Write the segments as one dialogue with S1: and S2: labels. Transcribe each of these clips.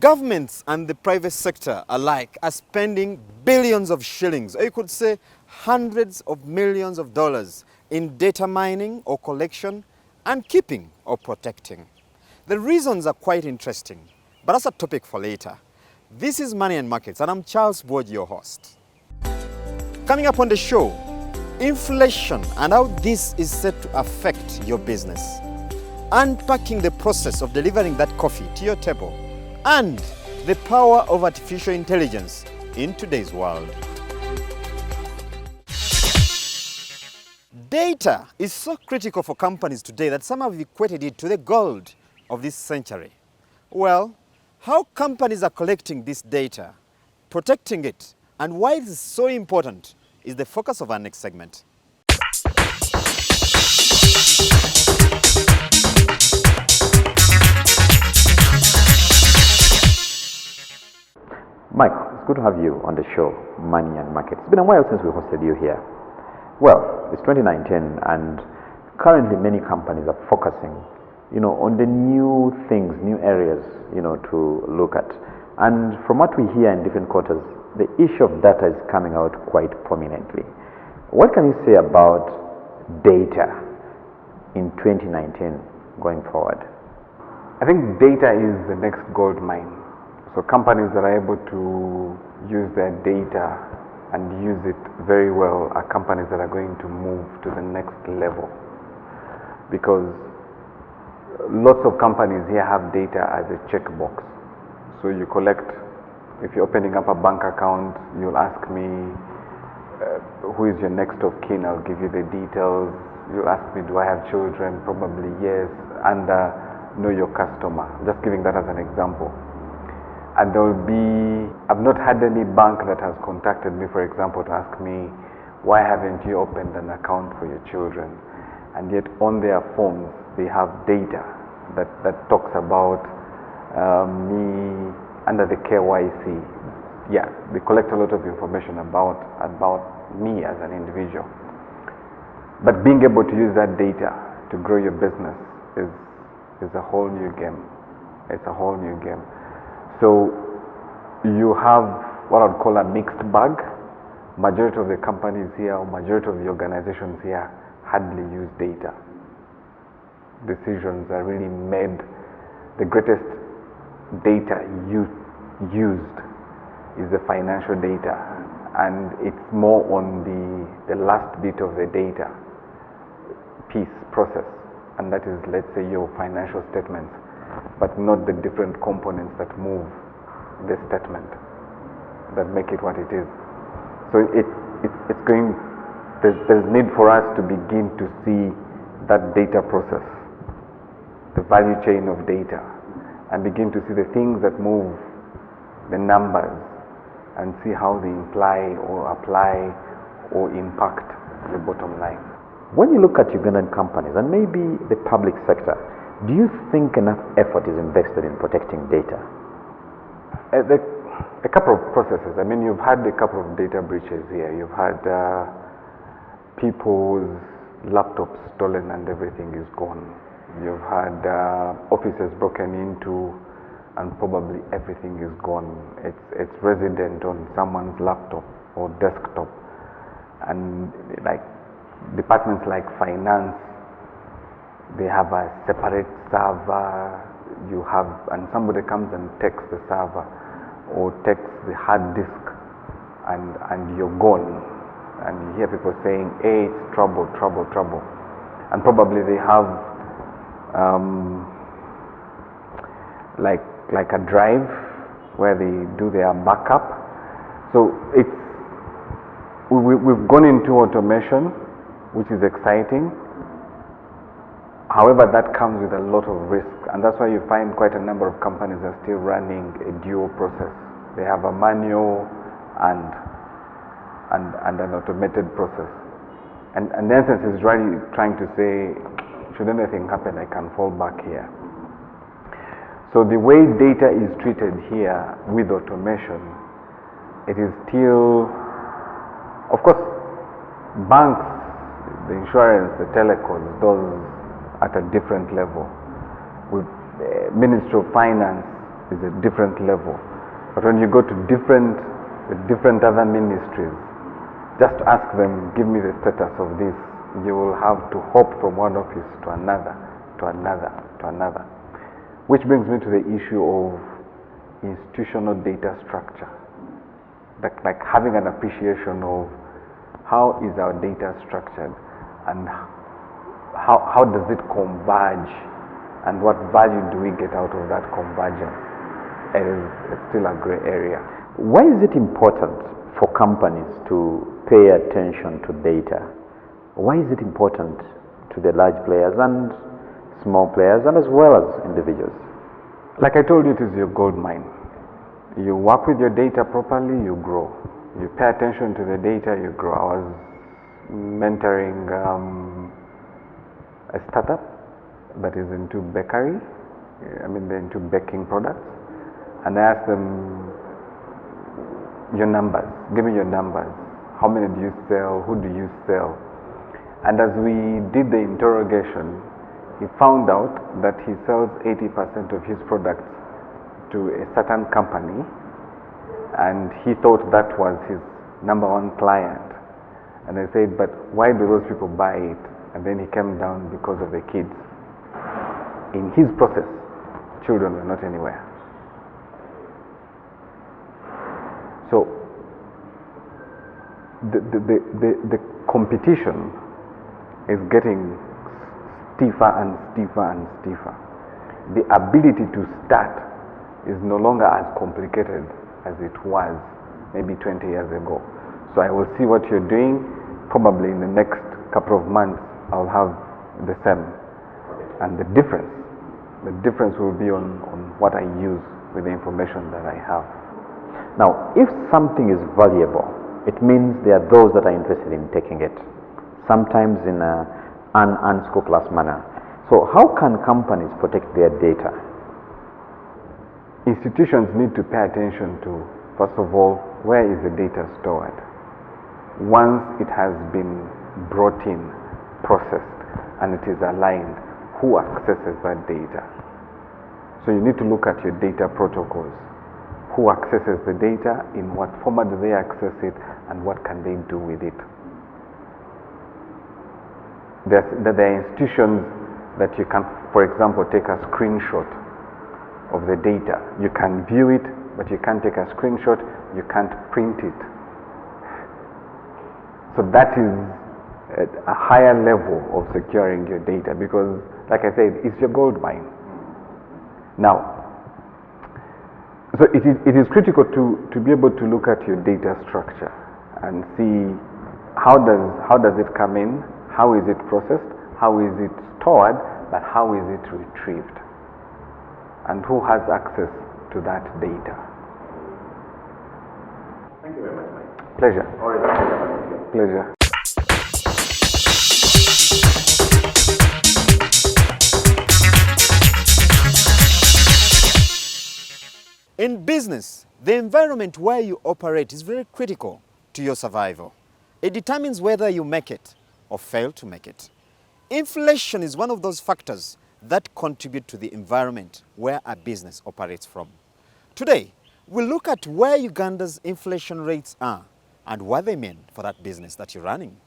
S1: Governments and the private sector alike are spending billions of shillings, or you could say hundreds of millions of dollars in data mining or collection and keeping or protecting. The reasons are quite interesting, but that's a topic for later. This is Money and Markets, and I'm Charles Boyd, your host. Coming up on the show, inflation and how this is set to affect your business. Unpacking the process of delivering that coffee to your table, and the power of artificial intelligence in today's world. Data is so critical for companies today that some have equated it to the gold of this century. Well, how companies are collecting this data, protecting it, and why it is so important is the focus of our next segment.
S2: Mike, it's good to have you on the show, Money and Markets. It's been a while since we hosted you here. Well, it's 2019 and currently many companies are focusing, on the new things, new areas, to look at. And from what we hear in different quarters, the issue of data is coming out quite prominently. What can you say about data in 2019 going forward?
S3: I think data is the next gold mine. So companies that are able to use their data and use it very well are companies that are going to move to the next level. Because lots of companies here have data as a checkbox. So you collect, if you're opening up a bank account, you'll ask me, who is your next of kin? I'll give you the details. You'll ask me, do I have children? Probably yes. And know your customer. Just giving that as an example. And I've not had any bank that has contacted me, for example, to ask me, why haven't you opened an account for your children? And yet on their forms, they have data that talks about me under the KYC. Yeah, they collect a lot of information about me as an individual. But being able to use that data to grow your business is a whole new game. It's a whole new game. So you have what I'd call a mixed bag. Majority of the companies here, or majority of the organizations here hardly use data. Decisions are really made. The greatest data used is the financial data, and it's more on the last bit of the data process, and that is, let's say, your financial statements, but not the different components that move the statement, that make it what it is. So there's need for us to begin to see that data process, the value chain of data, and begin to see the things that move the numbers and see how they imply or apply or impact the bottom line.
S2: When you look at Ugandan companies and maybe the public sector, do you think enough effort is invested in protecting data?
S3: A couple of processes. I mean, you've had a couple of data breaches here. You've had people's laptops stolen and everything is gone. You've had offices broken into and probably everything is gone. It's resident on someone's laptop or desktop. And like departments like finance, they have a separate server, and somebody comes and takes the server or takes the hard disk and you're gone. And you hear people saying, hey, it's trouble. And probably they have like a drive where they do their backup. So we've gone into automation, which is exciting. However, that comes with a lot of risk, and that's why you find quite a number of companies are still running a dual process. They have a manual and an automated process. And in essence, is really trying to say, should anything happen, I can fall back here. So the way data is treated here with automation, it is still, of course, banks, the insurance, the telecoms, those at a different level. With Ministry of Finance, is a different level. But when you go to different other ministries, just to ask them, give me the status of this, you will have to hop from one office to another, to another, to another. Which brings me to the issue of institutional data structure. Like having an appreciation of how is our data structured and how does it converge and what value do we get out of that convergence? It's still a gray area.
S2: Why is it important for companies to pay attention to data? Why is it important to the large players and small players and as well as individuals?
S3: Like I told you, it is your gold mine. You work with your data properly, you grow. You pay attention to the data, you grow. I was mentoring a startup that is into bakery. They're into baking products. And I asked them, your numbers, give me your numbers. How many do you sell? Who do you sell? And as we did the interrogation, he found out that he sells 80% of his products to a certain company, and he thought that was his number one client. And I said, but why do those people buy it? And then he came down because of the kids. In his process, children were not anywhere. So the competition is getting stiffer and stiffer and stiffer. The ability to start is no longer as complicated as it was maybe 20 years ago. So I will see what you're doing. Probably in the next couple of months, I'll have the same. And the difference will be on what I use with the information that I have.
S2: Now, if something is valuable, it means there are those that are interested in taking it, sometimes in an unscrupulous manner. So how can companies protect their data?
S3: Institutions need to pay attention to, first of all, where is the data stored? Once it has been brought in, processed, and it is aligned, who accesses that data? So you need to look at your data protocols. Who accesses the data, in what format do they access it, and what can they do with it? There are institutions that you can, for example, take a screenshot of the data. You can view it, but you can't take a screenshot, you can't print it. So that is a higher level of securing your data because, like I said, it's your gold mine. Now, so it is critical to be able to look at your data structure and see how does it come in, how is it processed, how is it stored, but how is it retrieved, and who has access to that data.
S2: Thank you very much, Mike.
S3: Pleasure.
S2: Always a pleasure.
S3: Pleasure.
S1: In business, the environment where you operate is very critical to your survival. It determines whether you make it or fail to make it. Inflation is one of those factors that contribute to the environment where a business operates from. Today, we'll look at where Uganda's inflation rates are and what they mean for that business that you're running.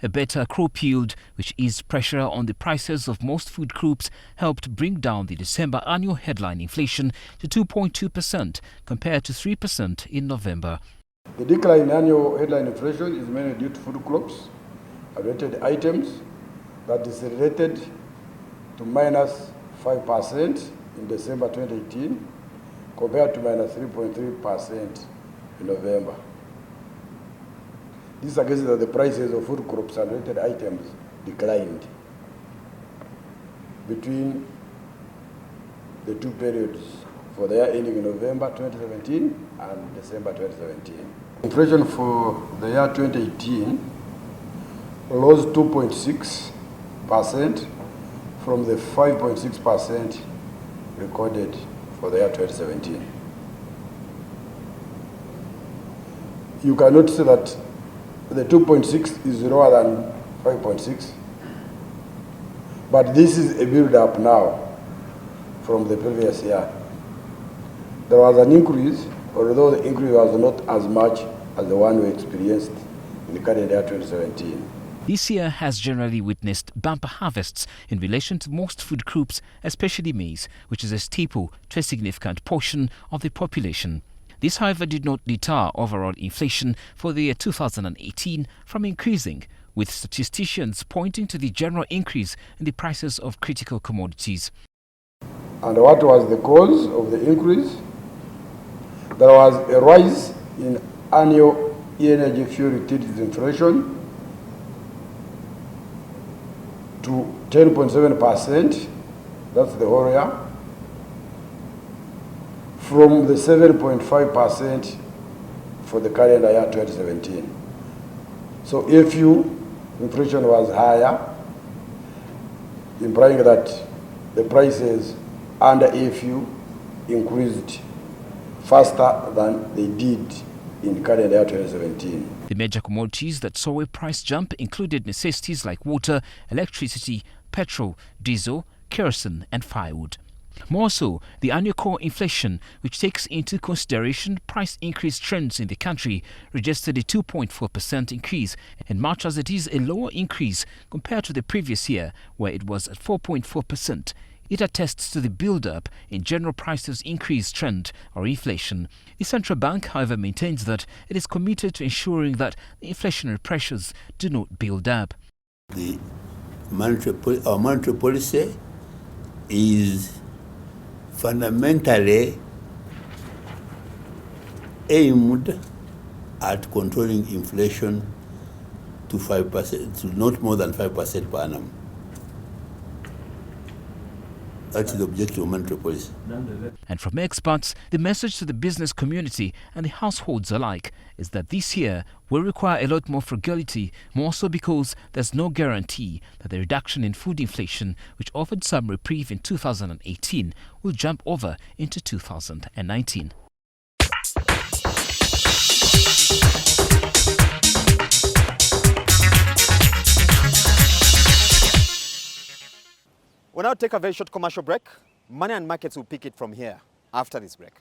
S4: A better crop yield, which eased pressure on the prices of most food groups, helped bring down the December annual headline inflation to 2.2% compared to 3% in November.
S5: The decline in annual headline inflation is mainly due to food crops and related items that decelerated to minus 5% in December 2018 compared to minus 3.3% in November. This suggests that the prices of food crops and related items declined between the two periods for the year ending in November 2017 and December 2017. Inflation for the year 2018 rose 2.6% from the 5.6% recorded for the year 2017. You can notice that the 2.6 is lower than 5.6. But this is a build-up now from the previous year. There was an increase, although the increase was not as much as the one we experienced in the current year 2017.
S4: This year has generally witnessed bumper harvests in relation to most food groups, especially maize, which is a staple to a significant portion of the population. This, however, did not deter overall inflation for the year 2018 from increasing, with statisticians pointing to the general increase in the prices of critical commodities.
S5: And what was the cause of the increase? There was a rise in annual energy fuel utilities inflation to 10.7%, that's the whole year, from the 7.5% for the current year 2017. So FU inflation was higher, implying that the prices under FU increased faster than they did in current year 2017.
S4: The major commodities that saw a price jump included necessities like water, electricity, petrol, diesel, kerosene and firewood. More so, the annual core inflation, which takes into consideration price increase trends in the country, registered a 2.4% increase in March, as it is a lower increase compared to the previous year, where it was at 4.4%. It attests to the build-up in general prices increase trend or inflation. The central bank, however, maintains that it is committed to ensuring that the inflationary pressures do not build up.
S6: Our monetary policy is fundamentally aimed at controlling inflation to 5%, to not more than 5% per annum. That's the objective of monetary policy.
S4: And from experts, the message to the business community and the households alike is that this year will require a lot more frugality, more so because there's no guarantee that the reduction in food inflation, which offered some reprieve in 2018, will jump over into 2019.
S1: We'll now take a very short commercial break. Money and Markets will pick it from here after this break.